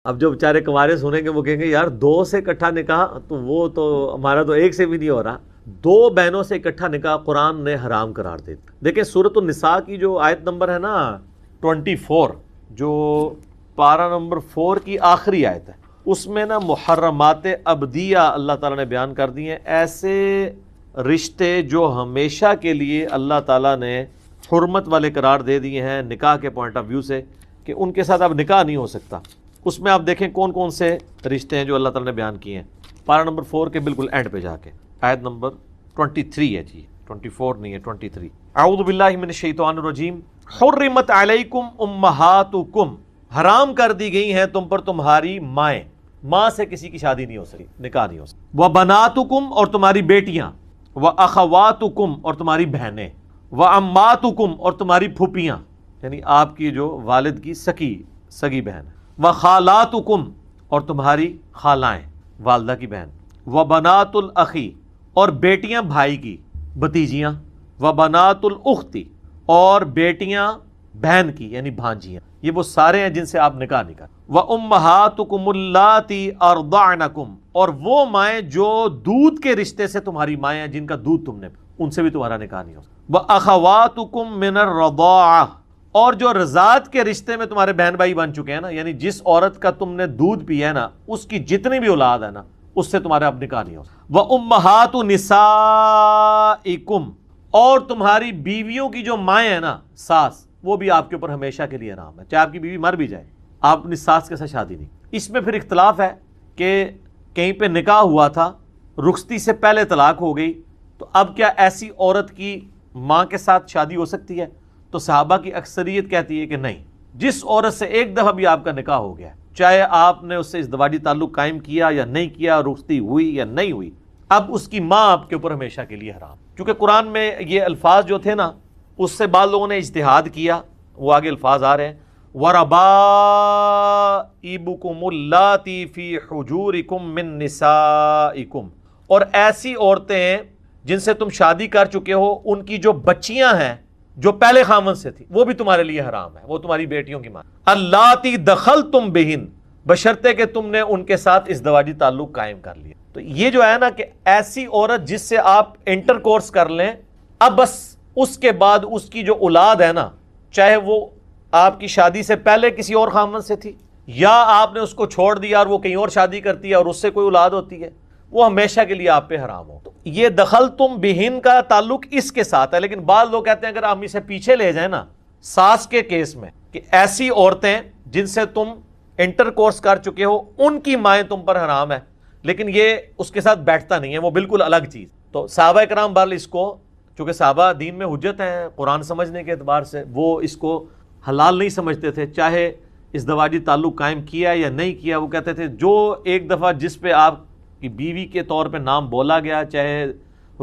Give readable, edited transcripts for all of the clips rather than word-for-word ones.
اب جو بیچارے کنوارے سنیں گے وہ کہیں گے یار 2 سے اکٹھا نکاح تو وہ تو ہمارا تو 1 سے بھی نہیں ہو رہا. 2 بہنوں سے اکٹھا نکاح قرآن نے حرام قرار دے دیا. دیکھیں سورۃ النساء کی جو آیت نمبر ہے نا 24، جو پارہ نمبر 4 کی آخری آیت ہے، اس میں نا محرمات ابدیہ اللہ تعالیٰ نے بیان کر دی ہیں. ایسے رشتے جو ہمیشہ کے لیے اللہ تعالیٰ نے حرمت والے قرار دے دیے ہیں نکاح کے پوائنٹ آف ویو سے، کہ ان کے ساتھ اب نکاح نہیں ہو سکتا. اس میں آپ دیکھیں کون کون سے رشتے ہیں جو اللہ تعالیٰ نے بیان کیے ہیں. پارہ نمبر 4 کے بالکل اینڈ پہ جا کے آیت نمبر 23 ہے جی، 24 نہیں ہے 23. اعوذ باللہ من الشیطان الرجیم. حرمت علیکم امہاتکم، حرام کر دی گئی ہیں تم پر تمہاری مائیں. ماں سے کسی کی شادی نہیں ہو سکتی، نکاح نہیں ہو سکتی. وبناتکم، اور تمہاری بیٹیاں. واخواتکم، اور تمہاری بہنیں. وعماتکم، اور تمہاری پھوپھیاں، یعنی آپ کی جو والد کی سگی بہن. وخالاتکم، اور تمہاری خالائیں، والدہ کی بہن. وبنات الاخی، اور بیٹیاں بھائی کی، بھتیجیاں. وبنات الاختی، اور بیٹیاں بہن کی یعنی بھانجیاں. یہ وہ سارے ہیں جن سے آپ نکاح نہیں کر. وامہاتکم اللاتی ارضعنکم، اور وہ مائیں جو دودھ کے رشتے سے تمہاری مائیں ہیں، جن کا دودھ تم نے، ان سے بھی تمہارا نکاح نہیں ہو سکتا. واخواتکم من الرضاعہ، اور جو رضاعت کے رشتے میں تمہارے بہن بھائی بن چکے ہیں نا، یعنی جس عورت کا تم نے دودھ پیا ہے نا، اس کی جتنی بھی اولاد ہے نا، اس سے تمہارا اب نکاح نہیں ہو سکتا. وامہات نسائکم، اور تمہاری بیویوں کی جو مائیں ہیں نا، ساس، وہ بھی آپ کے اوپر ہمیشہ کے لیے حرام ہے. چاہے آپ کی بیوی مر بھی جائے، آپ اپنی ساس کے ساتھ شادی نہیں. اس میں پھر اختلاف ہے کہ کہیں پہ نکاح ہوا تھا، رخصتی سے پہلے طلاق ہو گئی، تو اب کیا ایسی عورت کی ماں کے ساتھ شادی ہو سکتی ہے؟ تو صحابہ کی اکثریت کہتی ہے کہ نہیں. جس عورت سے ایک دفعہ بھی آپ کا نکاح ہو گیا، چاہے آپ نے اس سے ازدواجی تعلق قائم کیا یا نہیں کیا، رخصتی ہوئی یا نہیں ہوئی، اب اس کی ماں آپ کے اوپر ہمیشہ کے لیے حرام. کیونکہ قرآن میں یہ الفاظ جو تھے نا، اس سے بعض لوگوں نے اجتہاد کیا. وہ آگے الفاظ آ رہے ہیں. وَرَبَائِبُكُمُ اللَّاتِي فِي حُجُورِكُم مِّن نِّسَائِكُم، اور ایسی عورتیں ہیں جن سے تم شادی کر چکے ہو، ان کی جو بچیاں ہیں جو پہلے خامن سے تھی، وہ بھی تمہارے لیے حرام ہے، وہ تمہاری بیٹیوں کی ماں. اللَّاتِي دَخَلْتُم بِهِنَّ، بشرطے کہ تم نے ان کے ساتھ ازدواجی تعلق قائم کر لیا. تو یہ جو ہے نا کہ ایسی عورت جس سے آپ انٹر کورس کر لیں، اب بس اس کے بعد اس کی جو اولاد ہے نا، چاہے وہ آپ کی شادی سے پہلے کسی اور خامن سے تھی، یا آپ نے اس کو چھوڑ دیا اور وہ کہیں اور شادی کرتی ہے اور اس سے کوئی اولاد ہوتی ہے، وہ ہمیشہ کے لیے آپ پہ حرام ہو. تو یہ دخل تم بہن کا تعلق اس کے ساتھ ہے. لیکن بعض لوگ کہتے ہیں اگر ہم اسے پیچھے لے جائیں نا، ساس کے کیس میں، کہ ایسی عورتیں جن سے تم انٹر کورس کر چکے ہو، ان کی مائیں تم پر حرام ہے، لیکن یہ اس کے ساتھ بیٹھتا نہیں ہے، وہ بالکل الگ چیز. تو صحابہ کرام بہرحال اس کو، چونکہ صحابہ دین میں حجت ہیں قرآن سمجھنے کے اعتبار سے، وہ اس کو حلال نہیں سمجھتے تھے. چاہے ازدواجی تعلق قائم کیا یا نہیں کیا، وہ کہتے تھے جو ایک دفعہ جس پہ آپ کی بیوی کے طور پہ نام بولا گیا، چاہے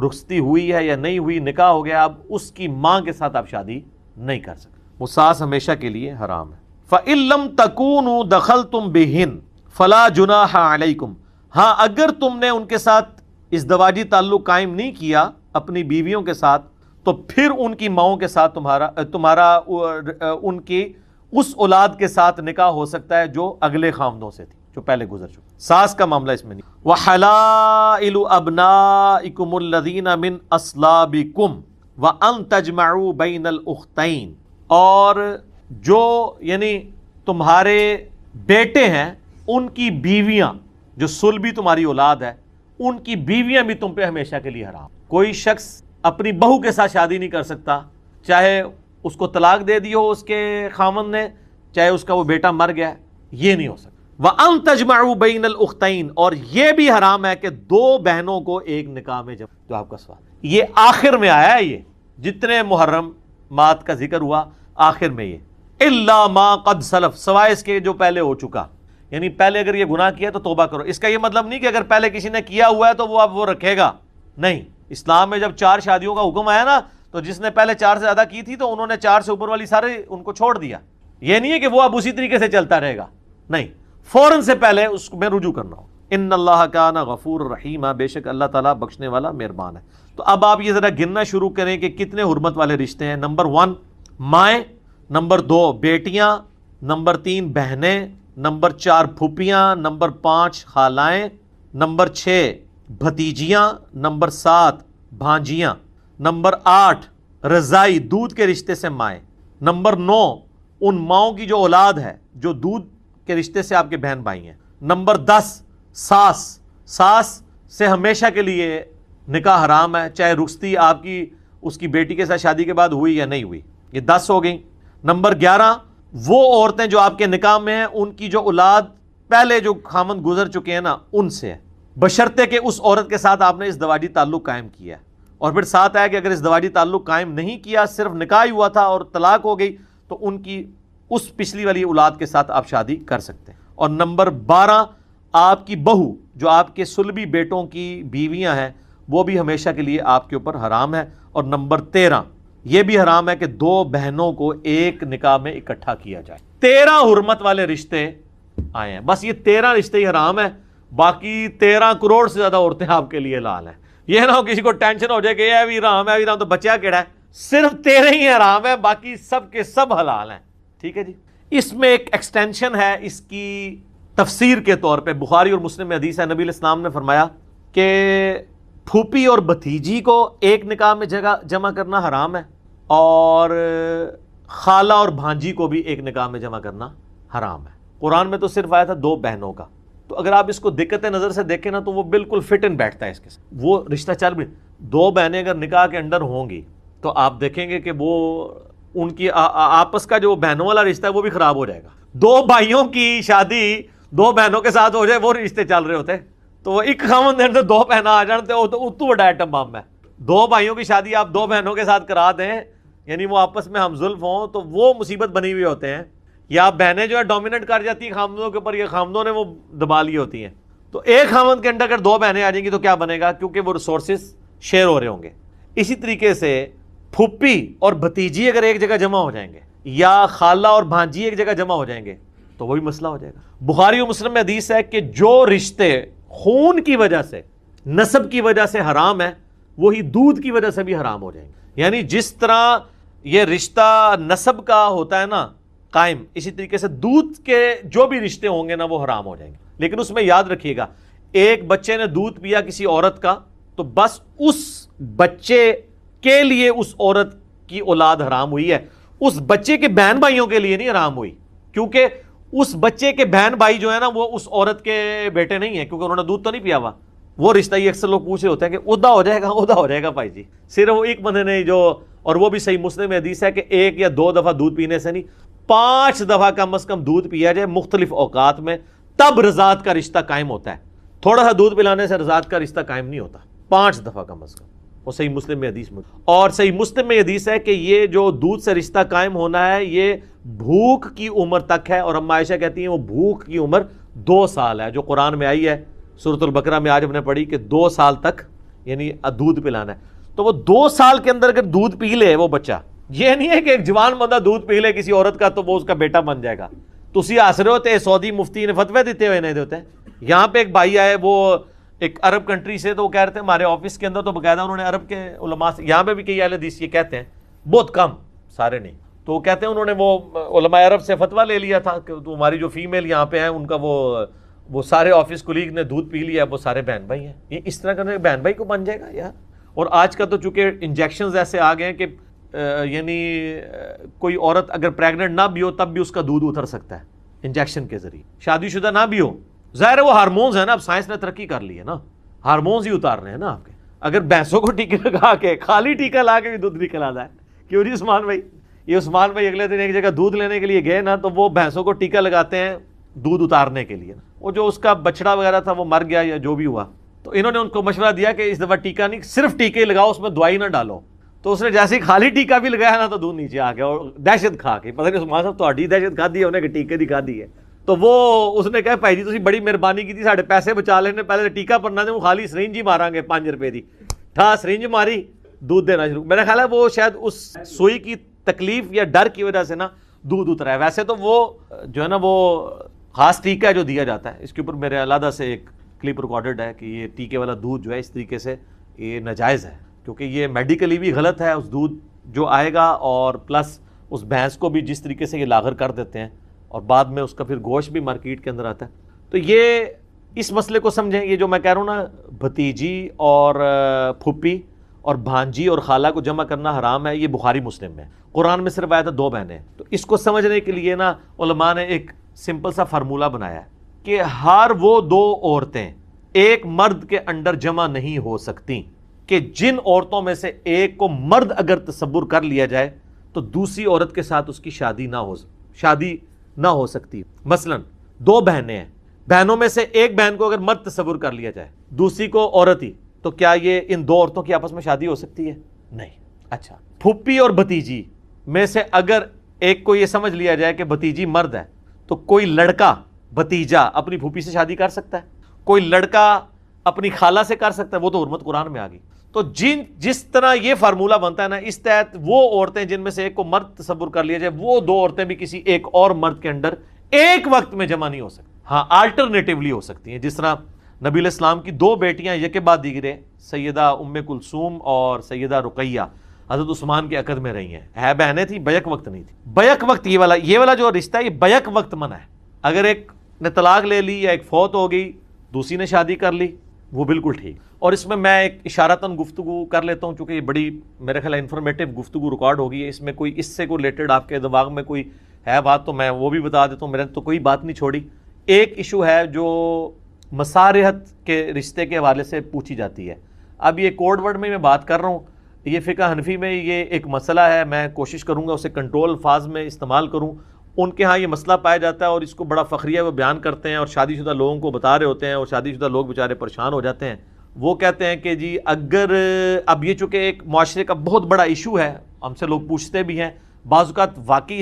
رخصتی ہوئی ہے یا نہیں ہوئی، نکاح ہو گیا، اب اس کی ماں کے ساتھ آپ شادی نہیں کر سکتے. وہ ساس ہمیشہ کے لیے حرام ہے. فَإِن لَّمْ تَكُونُوا دَخَلْتُم بِهِنَّ فَلَا جُنَاحَ عَلَيْكُمْ، ہاں اگر تم نے ان کے ساتھ ازدواجی تعلق قائم نہیں کیا اپنی بیویوں کے ساتھ، تو پھر ان کی ماؤں کے ساتھ تمہارا ان کی اس اولاد کے ساتھ نکاح ہو سکتا ہے جو اگلے خامدوں سے تھی، جو پہلے گزر چکی. ساس کا معاملہ اس میں نہیں. وَحَلَائِلُ أَبْنَائِكُمُ الَّذِينَ مِنْ أَصْلَابِكُمْ وَأَنْ تَجْمَعُوا بَيْنَ الْأُخْتَيْنِ، اور جو یعنی تمہارے بیٹے ہیں ان کی بیویاں، جو صلبی تمہاری اولاد ہے، ان کی بیویاں بھی تم پہ ہمیشہ کے لیے حرام. کوئی شخص اپنی بہو کے ساتھ شادی نہیں کر سکتا، چاہے اس کو طلاق دے دی ہو اس کے خامن نے، چاہے اس کا وہ بیٹا مر گیا، یہ نہیں ہو سکتا. وَأَن تَجْمَعُوا بَيْنَ الْأُخْتَيْنِ، اور یہ بھی حرام ہے کہ 2 بہنوں کو ایک نکاح میں جب، جو آپ کا سوال یہ آخر میں آیا ہے، یہ جتنے محرمات کا ذکر ہوا آخر میں یہ إِلَّا مَا قَدْ سَلَفَ، سوائے اس کے جو پہلے ہو چکا. یعنی پہلے اگر یہ گناہ کیا تو توبہ کرو. اس کا یہ مطلب نہیں کہ اگر پہلے کسی نے کیا ہوا ہے تو وہ اب وہ رکھے گا، نہیں. اسلام میں جب 4 شادیوں کا حکم آیا نا، تو جس نے پہلے 4 سے زیادہ کی تھی تو انہوں نے 4 سے اوپر والی سارے ان کو چھوڑ دیا. یہ نہیں ہے کہ وہ اب اسی طریقے سے چلتا رہے گا، نہیں، فوراً سے پہلے اس میں رجوع کرنا ہو. ان اللہ کان غفور رحیم، بے شک اللہ تعالیٰ بخشنے والا مہربان ہے. تو اب آپ یہ ذرا گننا شروع کریں کہ کتنے حرمت والے رشتے ہیں. نمبر 1 مائیں، نمبر 2 بیٹیاں، نمبر 3 بہنیں، نمبر 4 پھوپھیاں، نمبر 5 خالائیں، نمبر 6 بھتیجیاں، نمبر 7 بھانجیاں، نمبر 8 رضائی دودھ کے رشتے سے مائیں، نمبر 9 ان ماؤں کی جو اولاد ہے جو دودھ کے رشتے سے آپ کے بہن بھائی ہیں، نمبر 10 ساس، ساس سے ہمیشہ کے لیے نکاح حرام ہے، چاہے رخصتی آپ کی اس کی بیٹی کے ساتھ شادی کے بعد ہوئی یا نہیں ہوئی، یہ 10 ہو گئیں۔ نمبر 11 وہ عورتیں جو آپ کے نکاح میں ہیں ان کی جو اولاد پہلے جو خامند گزر چکے ہیں نا ان سے ہے، بشرطے کہ اس عورت کے ساتھ آپ نے ازدواجی تعلق قائم کیا ہے۔ اور پھر ساتھ ہے کہ اگر ازدواجی تعلق قائم نہیں کیا، صرف نکاح ہی ہوا تھا اور طلاق ہو گئی، تو ان کی اس پچھلی والی اولاد کے ساتھ آپ شادی کر سکتے ہیں۔ اور نمبر 12 آپ کی بہو جو آپ کے صلبی بیٹوں کی بیویاں ہیں وہ بھی ہمیشہ کے لیے آپ کے اوپر حرام ہے۔ اور نمبر 13 یہ بھی حرام ہے کہ 2 بہنوں کو ایک نکاح میں اکٹھا کیا جائے۔ 13 حرمت والے رشتے آئے ہیں، بس یہ 13 رشتے ہی حرام ہیں، باقی 13 کروڑ سے زیادہ عورتیں آپ کے لیے حلال ہیں۔ یہ نہ ہو کسی کو ٹینشن ہو جائے کہ یہ بھی حرام ہے، تو بچہ کیڑا ہے، صرف 13 ہی حرام ہے، باقی سب کے سب حلال ہیں۔ ٹھیک ہے جی۔ اس میں ایک ایکسٹینشن ہے اس کی تفسیر کے طور پہ، بخاری اور مسلم میں حدیث ہے، نبی علیہ السلام نے فرمایا کہ پھوپھی اور بھتیجی کو ایک نکاح میں جمع کرنا حرام ہے، اور خالہ اور بھانجی کو بھی ایک نکاح میں جمع کرنا حرام ہے۔ قرآن میں تو صرف آیا تھا 2 بہنوں کا، تو اگر آپ اس کو دقت نظر سے دیکھیں نا تو وہ بالکل فٹ ان بیٹھتا ہے اس کے ساتھ، وہ رشتہ چل بھی 2 بہنیں اگر نکاح کے اندر ہوں گی تو آپ دیکھیں گے کہ وہ ان کی آپس کا جو بہنوں والا رشتہ ہے وہ بھی خراب ہو جائے گا۔ 2 بھائیوں کی شادی 2 بہنوں کے ساتھ ہو جائے وہ رشتے چل رہے ہوتے، تو وہ ایک خامن دن سے 2 بہنیں آ جان تو بڑا ایٹم بم ہے۔ 2 بھائیوں کی شادی آپ 2 بہنوں کے ساتھ کرا دیں، یعنی وہ آپس میں ہم زلف ہوں، تو وہ مصیبت بنی ہوئی ہوتے ہیں، یا بہنیں جو ہے ڈومیننٹ کر جاتی ہیں خامدوں کے اوپر، یا خامدوں نے وہ دبا لی ہوتی ہیں، تو ایک خامد کے اندر اگر 2 بہنیں آ جائیں گی تو کیا بنے گا، کیونکہ وہ ریسورسز شیئر ہو رہے ہوں گے۔ اسی طریقے سے پھوپھی اور بھتیجی اگر ایک جگہ جمع ہو جائیں گے، یا خالہ اور بھانجی ایک جگہ جمع ہو جائیں گے تو وہی مسئلہ ہو جائے گا۔ بخاری و مسلم میں حدیث ہے کہ جو رشتے خون کی وجہ سے، نسب کی وجہ سے حرام ہے، وہی دودھ کی وجہ سے بھی حرام ہو جائیں گے۔ یعنی جس طرح یہ رشتہ نسب کا ہوتا ہے نا قائم، اسی طریقے سے دودھ کے جو بھی رشتے ہوں گے نا وہ حرام ہو جائیں گے۔ لیکن اس میں یاد رکھیے گا، ایک بچے نے دودھ پیا کسی عورت کا تو بس اس بچے کے لیے اس عورت کی اولاد حرام ہوئی ہے، اس بچے کے بہن بھائیوں کے لیے نہیں حرام ہوئی، کیونکہ اس بچے کے بہن بھائی جو ہے نا وہ اس عورت کے بیٹے نہیں ہیں، کیونکہ انہوں نے دودھ تو نہیں پیا ہوا۔ وہ رشتہ یہ اکثر لوگ پوچھ رہے ہوتے ہیں کہ عہدہ ہو جائے گا، عہدہ ہو جائے گا بھائی جی، صرف وہ ایک بندے نے جو، اور وہ بھی صحیح مسلم میں حدیث ہے کہ 1 یا 2 دفعہ دودھ پینے سے نہیں، 5 دفعہ کم از کم دودھ پیا جائے مختلف اوقات میں، تب رضاعت کا رشتہ قائم ہوتا ہے۔ تھوڑا سا دودھ پلانے سے رضاعت کا رشتہ قائم نہیں ہوتا، 5 دفعہ کم از کم، وہ صحیح مسلم میں حدیث میں۔ اور صحیح مسلم میں حدیث ہے کہ یہ جو دودھ سے رشتہ قائم ہونا ہے یہ بھوک کی عمر تک ہے، اور اما عائشہ کہتی ہیں وہ بھوک کی عمر 2 سال ہے، جو قرآن میں آئی ہے سورۃ البقرہ میں آج ہم نے پڑھی کہ 2 سال تک یعنی دودھ پلانا ہے۔ تو وہ 2 سال کے اندر اگر دودھ پی لے وہ بچہ، یہ نہیں ہے کہ ایک جوان بندہ دودھ پی لے کسی عورت کا تو وہ اس کا بیٹا بن جائے گا۔ تسی ہس رہے ہوتے سعودی مفتی نے فتوے دیتے ہوئے نہیں دیتے۔ یہاں پہ ایک بھائی آئے وہ ایک عرب کنٹری سے، تو وہ کہہ رہے تھے ہمارے آفس کے اندر تو باقاعدہ انہوں نے عرب کے علماء سے، یہاں پہ بھی کئی اہل حدیث یہ کہتے ہیں، بہت کم، سارے نہیں، تو وہ کہتے ہیں انہوں نے وہ علماء عرب سے فتویٰ لے لیا تھا کہ تو ہماری جو فیمیل یہاں پہ ہیں ان کا وہ سارے آفس کولیگ نے دودھ پی لیا، وہ سارے بہن بھائی ہیں۔ یہ اس طرح کرنے بہن بھائی کو بن جائے گا یار۔ اور آج کا تو چونکہ انجیکشنز ایسے آ گئے ہیں کہ یعنی کوئی عورت اگر پریگننٹ نہ بھی ہو تب بھی اس کا دودھ اتر سکتا ہے انجیکشن کے ذریعے، شادی شدہ نہ بھی ہو۔ ظاہر ہے وہ ہارمونز ہیں نا، اب سائنس نے ترقی کر لی ہے نا، ہارمونز ہی اتار رہے ہیں نا آپ کے۔ اگر بھینسوں کو ٹیکے لگا کے خالی ٹیکہ لا کے بھی دودھ نکل آتا ہے، کیوں جی عثمان بھائی؟ یہ عثمان بھائی اگلے دن ایک جگہ دودھ لینے کے لیے گئے نا تو وہ بھینسوں کو ٹیکہ لگاتے ہیں دودھ اتارنے کے لیے، وہ جو اس کا بچڑا وغیرہ تھا وہ مر گیا یا جو بھی ہوا، تو انہوں نے ان کو مشورہ دیا کہ اس دفعہ ٹیکہ نہیں، صرف ٹیکے لگاؤ، اس میں دوائی نہ ڈالو۔ تو اس نے جیسے ہی خالی ٹیکہ بھی لگایا نا تو دودھ نیچے آ گیا، اور دہشت کھا کے، پتہ نہیں عثمان صاحب تہاڈی دہشت کھا دی ہے انہیں کہ ٹیکے دی کھا دی ہے۔ تو وہ اس نے کہا بھائی جی تسی بڑی مہربانی کی تھی، ساڈے پیسے بچا لینے، پہلے ٹیکہ پڑنا دے، وہ خالی سرنج ہی مارا گے 5 روپے دی، ٹھا سرنج ماری، دودھ دینا شروع۔ میرا خیال ہے وہ شاید اس سوئی کی تکلیف یا ڈر کی وجہ سے نا دودھ اترا ہے۔ ویسے تو وہ جو ہے نا وہ خاص ٹیکہ ہے جو دیا جاتا ہے، اس کے اوپر میرے علیحدہ سے ایک کلپ ریکارڈڈ ہے کہ یہ ٹیکے والا دودھ جو ہے اس طریقے سے یہ ناجائز ہے، کیونکہ یہ میڈیکلی بھی غلط ہے اس دودھ جو آئے گا، اور پلس اس بھینس کو بھی جس طریقے سے یہ لاغر کر دیتے ہیں اور بعد میں اس کا پھر گوشت بھی مارکیٹ کے اندر آتا ہے. تو یہ اس مسئلے کو سمجھیں. یہ جو میں کہہ رہا ہوں نا بھتیجی اور پھپھی اور بھانجی اور خالہ کو جمع کرنا حرام ہے, یہ بخاری مسلم میں. قرآن میں صرف آیا تھا 2 بہنیں. تو اس کو سمجھنے کے لیے نا علماء نے ایک سمپل سا فارمولہ بنایا ہے کہ ہر وہ 2 عورتیں ایک مرد کے انڈر جمع نہیں ہو سکتی کہ جن عورتوں میں سے ایک کو مرد اگر تصور کر لیا جائے تو دوسری عورت کے ساتھ اس کی شادی نہ ہو سکتی. مثلا 2 بہنیں ہیں, بہنوں میں سے ایک بہن کو اگر مرد تصور کر لیا جائے, دوسری کو عورت ہی, تو کیا یہ ان 2 عورتوں کی آپس میں شادی ہو سکتی ہے؟ نہیں. اچھا, پھپھی اور بھتیجی میں سے اگر ایک کو یہ سمجھ لیا جائے کہ بھتیجی مرد ہے, تو کوئی لڑکا بھتیجا اپنی پھوپھی سے شادی کر سکتا ہے, کوئی لڑکا اپنی خالہ سے کر سکتا ہے, وہ تو حرمت قرآن میں آ گئی. تو جس طرح یہ فارمولہ بنتا ہے نا, اس تحت وہ عورتیں جن میں سے ایک کو مرد تصور کر لیا جائے, وہ 2 عورتیں بھی کسی ایک اور مرد کے اندر ایک وقت میں جمع نہیں ہو سکتی. ہاں آلٹرنیٹیولی ہو سکتی ہیں, جس طرح نبی علیہ السلام کی 2 بیٹیاں یک بعد دیگرے سیدہ ام کلثوم اور سیدہ رقیہ حضرت عثمان کے عقد میں رہی ہیں. بہنیں تھیں, بیک وقت نہیں تھی. بیک وقت یہ والا جو رشتہ ہے, یہ بیک وقت منع ہے. اگر ایک نے طلاق لے لی یا ایک فوت ہو گئی, دوسری نے شادی کر لی, وہ بالکل ٹھیک. اور اس میں ایک اشارتاً گفتگو کر لیتا ہوں, چونکہ یہ بڑی میرے خیال انفارمیٹیو گفتگو ریکارڈ ہوگی ہے. اس میں کوئی اس سے کوئی ریلیٹڈ آپ کے دماغ میں کوئی ہے بات تو میں وہ بھی بتا دیتا ہوں. میں نے تو کوئی بات نہیں چھوڑی. ایک ایشو ہے جو مسارحت کے رشتے کے حوالے سے پوچھی جاتی ہے. اب یہ کوڈ ورڈ میں بات کر رہا ہوں, یہ فقہ حنفی میں یہ ایک مسئلہ ہے. میں کوشش کروں گا اسے کنٹرول الفاظ میں استعمال کروں. ان کے ہاں یہ مسئلہ پایا جاتا ہے اور اس کو بڑا فخریہ وہ بیان کرتے ہیں اور شادی شدہ لوگوں کو بتا رہے ہوتے ہیں, اور شادی شدہ لوگ بیچارے پریشان ہو جاتے ہیں. وہ کہتے ہیں کہ جی اگر اب یہ چونکہ ایک معاشرے کا بہت بڑا ایشو ہے, ہم سے لوگ پوچھتے بھی ہیں, بعض اوقات واقعی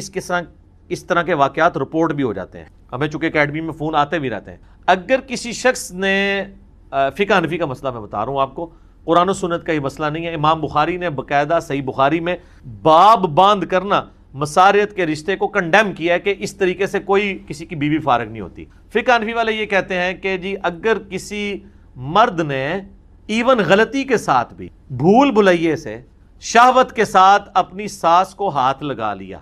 اس طرح کے واقعات رپورٹ بھی ہو جاتے ہیں. ہمیں چونکہ اکیڈمی میں فون آتے بھی رہتے ہیں. اگر کسی شخص نے فقہ حنفی کا مسئلہ میں بتا رہا ہوں آپ کو, قرآن و سنت کا یہ مسئلہ نہیں ہے. امام بخاری نے باقاعدہ صحیح بخاری میں باب باندھ کرنا مساریت کے رشتے کو کنڈیم کیا ہے کہ اس طریقے سے کوئی کسی کی بیوی فارغ نہیں ہوتی. فقہ حنفی والے یہ کہتے ہیں کہ جی اگر کسی مرد نے ایون غلطی کے ساتھ بھی بھول بھلائیے سے شہوت کے ساتھ اپنی ساس کو ہاتھ لگا لیا,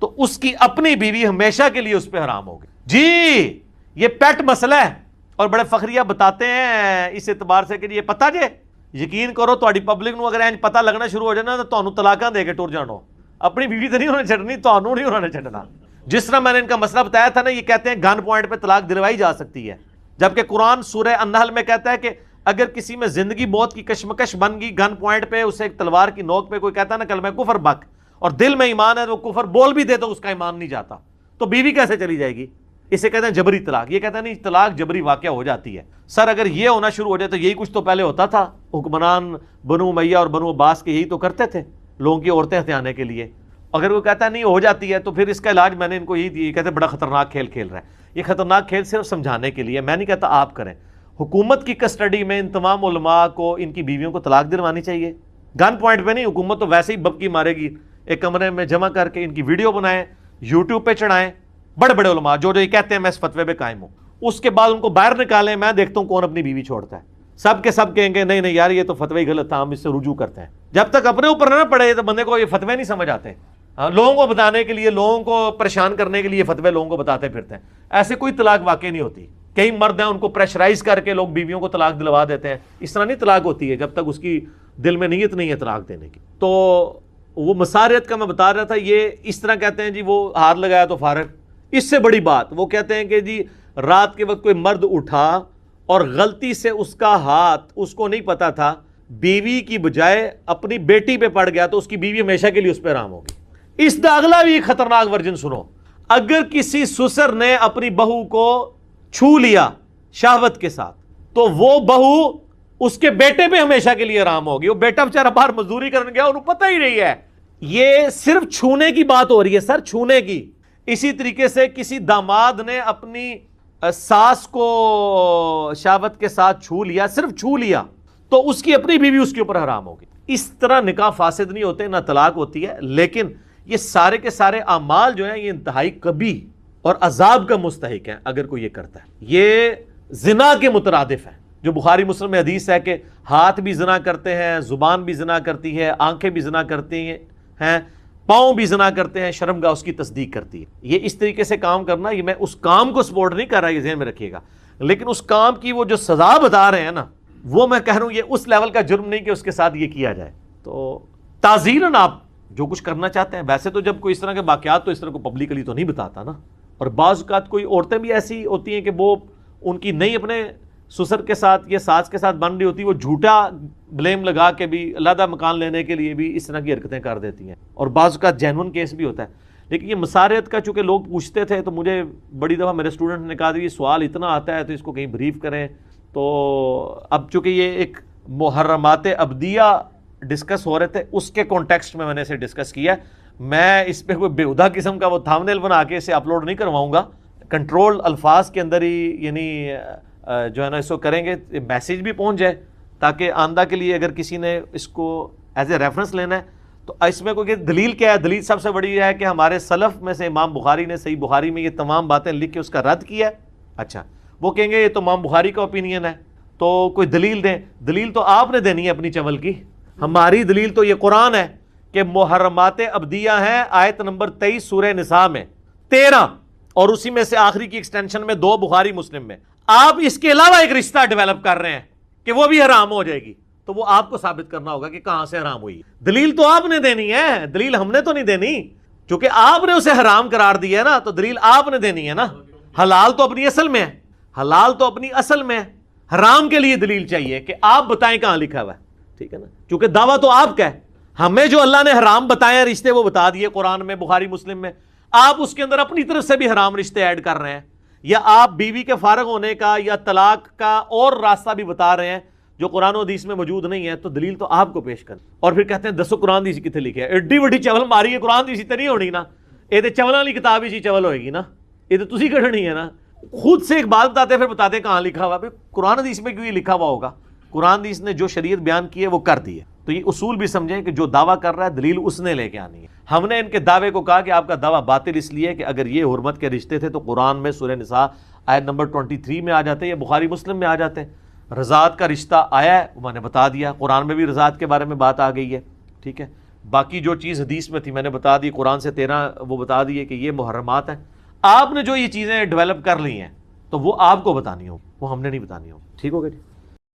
تو اس کی اپنی بیوی ہمیشہ کے لیے اس پہ حرام ہوگی. جی یہ پیٹ مسئلہ ہے اور بڑے فخریہ بتاتے ہیں اس اعتبار سے کہ یہ پتہ جے, یقین کرو تہاڈی پبلک نو اگر پتہ لگنا شروع ہو جائے نا تو تانوں طلاقاں دے کے ٹر جانو. اپنی بیوی تو نہیں انہوں نے چھڈنی, تانوں نہیں انہوں نے چھڈنا. جس طرح میں نے ان کا مسئلہ بتایا تھا نا, یہ کہتے ہیں گن پوائنٹ پہ طلاق دلوائی جا سکتی ہے, جبکہ قرآن سورہ النحل میں کہتا ہے کہ اگر کسی میں زندگی موت کی کشمکش بن گئی, گن پوائنٹ پہ اسے ایک تلوار کی نوک پہ کوئی کہتا ہے نا کلمہ کفر بک, اور دل میں ایمان ہے تو وہ کفر بول بھی دے تو اس کا ایمان نہیں جاتا, تو بیوی کیسے چلی جائے گی؟ اسے کہتے ہیں جبری طلاق. یہ کہتے ہیں نہیں طلاق جبری واقعہ ہو جاتی ہے. سر اگر یہ ہونا شروع ہو جائے تو یہی کچھ تو پہلے ہوتا تھا. حکمران بنو امیہ اور بنو عباس کے یہی تو کرتے تھے لوگوں کی عورتیں ہتھیانے کے لیے. اگر وہ کہتا ہے نہیں ہو جاتی ہے تو پھر اس کا علاج میں نے ان کو یہی دی. یہ کہتے ہیں بڑا خطرناک کھیل کھیل رہا ہے. یہ خطرناک کھیل صرف سمجھانے کے لیے, میں نہیں کہتا آپ کریں. حکومت کی کسٹڈی میں ان تمام علماء کو ان کی بیویوں کو طلاق دلوانی چاہیے. گن پوائنٹ پہ نہیں, حکومت تو ویسے ہی ببکی مارے گی. ایک کمرے میں جمع کر کے ان کی ویڈیو بنائیں, یوٹیوب پہ چڑھائیں. بڑے بڑے علماء جو یہ کہتے ہیں میں اس فتوے پہ قائم ہوں, اس کے بعد ان کو باہر نکالیں. میں دیکھتا ہوں کون اپنی بیوی چھوڑتا ہے. سب کے سب کہیں گے نہیں نہیں یار یہ تو فتوی غلط تھا, ہم اس سے رجوع کرتے ہیں. جب تک اپنے اوپر نہ پڑے تو بندے کو یہ فتوے نہیں سمجھ آتے. لوگوں کو بتانے کے لیے, لوگوں کو پریشان کرنے کے لیے فتوے لوگوں کو بتاتے پھرتے ہیں. ایسے کوئی طلاق واقع نہیں ہوتی. کئی مرد ہیں ان کو پریشرائز کر کے لوگ بیویوں کو طلاق دلوا دیتے ہیں. اس طرح نہیں طلاق ہوتی ہے جب تک اس کی دل میں نیت نہیں ہے طلاق دینے کی. تو وہ مساریت کا میں بتا رہا تھا, یہ اس طرح کہتے ہیں جی وہ ہاتھ لگایا تو فارغ. اس سے بڑی بات وہ کہتے ہیں کہ جی رات کے وقت کوئی مرد اٹھا اور غلطی سے اس کا ہاتھ اس کو نہیں پتا تھا, بیوی کی بجائے اپنی بیٹی پہ پڑ گیا, تو اس کی بیوی ہمیشہ کے لیے اس پہ حرام ہوگی. اس دا اگلا بھی خطرناک ورژن سنو. اگر کسی سسر نے اپنی بہو کو چھو لیا شہوت کے ساتھ, تو وہ بہو اس کے بیٹے پہ ہمیشہ کے لیے حرام ہوگی. وہ بیٹا بیچارہ باہر مزدوری کرنے گیا, انہوں پتہ ہی نہیں ہے. یہ صرف چھونے کی بات ہو رہی ہے سر, چھونے کی. اسی طریقے سے کسی داماد نے اپنی ساس کو شہوت کے ساتھ چھو لیا, صرف چھو لیا, تو اس کی اپنی بیوی اس کے اوپر حرام ہوگی. اس طرح نکاح فاسد نہیں ہوتے, نہ طلاق ہوتی ہے. لیکن یہ سارے کے سارے اعمال جو ہیں یہ انتہائی کبیح اور عذاب کا مستحق ہیں اگر کوئی یہ کرتا ہے. یہ زنا کے مترادف ہیں. جو بخاری مسلم میں حدیث ہے کہ ہاتھ بھی زنا کرتے ہیں, زبان بھی زنا کرتی ہے, آنکھیں بھی زنا کرتی ہیں, پاؤں بھی زنا کرتے ہیں، شرمگاہ اس کی تصدیق کرتی ہے۔ یہ اس طریقے سے کام کرنا، یہ میں اس کام کو سپورٹ نہیں کر رہا، یہ ذہن میں رکھیے گا، لیکن اس کام کی وہ جو سزا بتا رہے ہیں نا، وہ میں کہہ رہا ہوں یہ اس لیول کا جرم نہیں کہ اس کے ساتھ یہ کیا جائے۔ تو تعزیراً آپ جو کچھ کرنا چاہتے ہیں، ویسے تو جب کوئی اس طرح کے واقعات تو اس طرح کو پبلکلی تو نہیں بتاتا نا، اور بعض اوقات کوئی عورتیں بھی ایسی ہوتی ہیں کہ وہ ان کی نہیں اپنے سسر کے ساتھ یا ساس کے ساتھ بن رہی ہوتی، وہ جھوٹا بلیم لگا کے بھی علیحدہ مکان لینے کے لیے بھی اس طرح کی حرکتیں کر دیتی ہیں، اور بعض اوقات جینون کیس بھی ہوتا ہے۔ لیکن یہ مساریت کا چونکہ لوگ پوچھتے تھے تو مجھے بڑی دفعہ میرے اسٹوڈنٹ نے کہا یہ سوال اتنا آتا ہے تو اس کو کہیں بریف کریں، تو اب چونکہ یہ ایک محرمات ابدیہ ڈسکس ہو رہے تھے، اس کے کانٹیکسٹ میں نے اسے ڈسکس کیا۔ میں اس پہ کوئی بےہودہ قسم کا وہ تھامنیل بنا کے اسے اپلوڈ نہیں کرواؤں گا، کنٹرول الفاظ کے اندر ہی یعنی جو ہے نا اس کو کریں گے، میسیج بھی پہنچ جائے، تاکہ آندہ کے لیے اگر کسی نے اس کو ایز اے ریفرنس لینا ہے تو اس میں کوئی دلیل کیا ہے؟ دلیل سب سے بڑی ہے کہ ہمارے سلف میں سے امام بخاری نے صحیح بخاری میں یہ تمام باتیں لکھ کے اس کا رد کیا ہے۔ اچھا، وہ کہیں گے یہ تو امام بخاری کا اوپینین ہے، تو کوئی دلیل دیں۔ دلیل تو آپ نے دینی ہے اپنی چول کی، ہماری دلیل تو یہ قرآن ہے کہ محرمات ابدیہ ہیں، آیت نمبر 23 سورہ نساء میں 13، اور اسی میں سے آخری کی ایکسٹینشن میں 2 بخاری مسلم میں۔ آپ اس کے علاوہ ایک رشتہ ڈیولپ کر رہے ہیں کہ وہ بھی حرام ہو جائے گی، تو وہ آپ کو ثابت کرنا ہوگا کہ کہاں سے حرام ہوئی۔ دلیل تو آپ نے دینی ہے، دلیل ہم نے تو نہیں دینی، چونکہ آپ نے اسے حرام قرار دیا ہے نا، تو دلیل آپ نے دینی ہے نا۔ حلال تو اپنی اصل میں ہے، حلال تو اپنی اصل میں ہے، حرام کے لیے دلیل چاہیے کہ آپ بتائیں کہاں لکھا ہوا ہے، ٹھیک ہے نا، کیونکہ دعویٰ تو آپ کا ہے۔ ہمیں جو اللہ نے حرام بتائے ہیں رشتے وہ بتا دیے قرآن میں، بخاری مسلم میں، آپ اس کے اندر اپنی طرف سے بھی حرام رشتے ایڈ کر رہے ہیں، یا آپ بیوی کے فارغ ہونے کا یا طلاق کا اور راستہ بھی بتا رہے ہیں جو قرآن و حدیث میں موجود نہیں ہے، تو دلیل تو آپ کو پیش کریں۔ اور پھر کہتے ہیں دسو قرآن دیسی کتنے لکھے ہے، ایڈی وڈی چول ماری ہے، قرآن دیسی تو نہیں ہونی نا، یہ تو چول والی کتاب ہی چول ہوئے گی نا، یہ تو تسی کھڑنی ہے نا۔ خود سے ایک بات بتاتے پھر بتاتے کہاں لکھا ہوا ہے، قرآن حدیث میں کیوں یہ لکھا ہوا ہوگا؟ قرآن حدیث نے جو شریعت بیان کی ہے وہ کر دی ہے، تو یہ اصول بھی سمجھیں کہ جو دعویٰ کر رہا ہے دلیل اس نے لے کے آنی ہے۔ ہم نے ان کے دعوے کو کہا کہ آپ کا دعویٰ باطل اس لیے کہ اگر یہ حرمت کے رشتے تھے تو قرآن میں سورہ نساء آیت نمبر 23 میں آ جاتے یا بخاری مسلم میں آ جاتے۔ رضاعت کا رشتہ آیا ہے وہ میں نے بتا دیا، قرآن میں بھی رضاعت کے بارے میں بات آ گئی ہے، ٹھیک ہے۔ باقی جو چیز حدیث میں تھی میں نے بتا دی، قرآن سے 13 وہ بتا دیے کہ یہ محرمات ہیں۔ آپ نے جو یہ چیزیں ڈیولپ کر لی ہیں تو وہ آپ کو بتانی ہو، وہ ہم نے نہیں بتانی ہو، ٹھیک ہو گیا جی۔